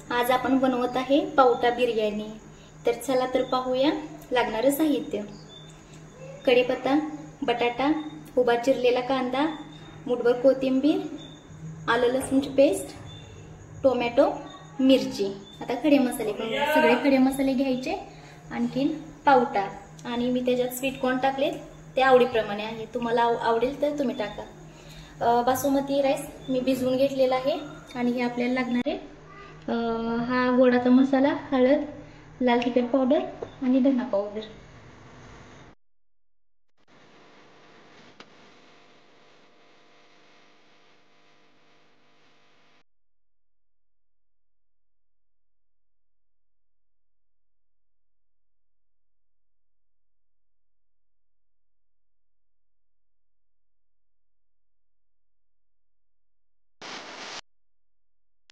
आज आपण बनवत आहे पावटा बिर्याणी। तर चला तर पाहूया लागणारे साहित्य। कढीपत्ता, बटाटा, उभा चिरलेला कांदा, मुठभर कोथिंबीर, आलं लसूणची पेस्ट, टोमॅटो, मिरची। आता खडे मसाले सगळे खडे मसाले घ्यायचे। आणखीन पावटा आणि मी त्याच्यात स्वीट कॉर्न टाकले, ते आवडीप्रमाणे आहे, तुम्हाला आवडेल तर तुम्ही टाका। बासमती राईस मी भिजवून घेतलेला आहे आणि हे आपल्याला लागणार आहे। हा गोडाचा मसाला, हळद, लाल तिखट पावडर आणि धना पावडर।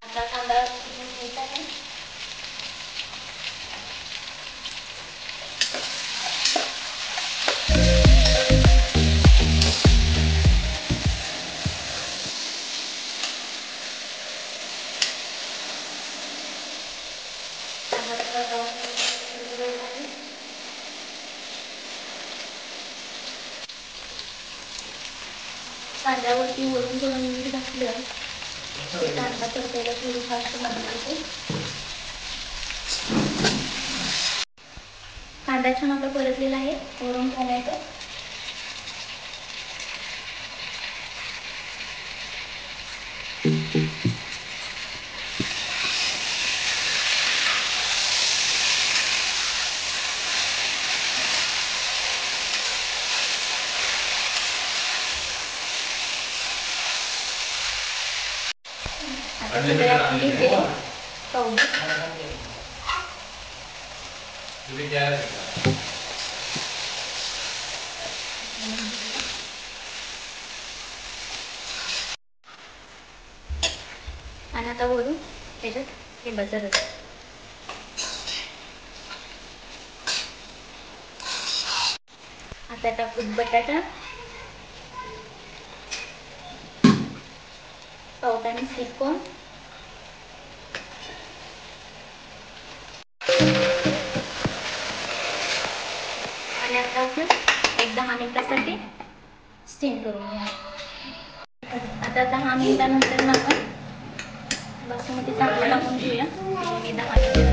आता कांदा घ्यायचा आहे। कांद्यावरती वरून थोडं मीठ घातलं, कांदा परतायला थोडी फास्ट लागते। कांदा छान आपला परतलेला आहे, वरून टोमॅटो, आणि आता वरून त्याच्यात लिंबाचा रस। आता टाकू बटाटा, पावटा आणि स्वीट कॉर्न, आणि आता आपण 10 मिनिटासाठी स्टीम करून घ्या। आता 10 मिनिटानंतर आपण बासमती तांदूळ टाकून घेऊया। मी 10 मिनिट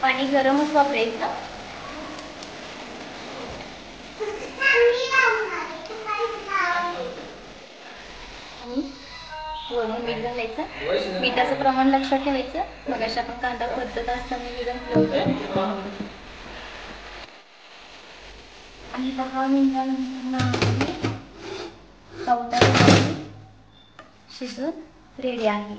पाणी गरमच वापरायचं। वरून मीठ घालायचं। मिठाचं प्रमाण लक्षात ठेवायचं। मगाशी आपण कांदा परतत असताना मीठ घातलं होतं। आणि 10 मिनिटांनंतर पावटा शिजून रेडी आहे।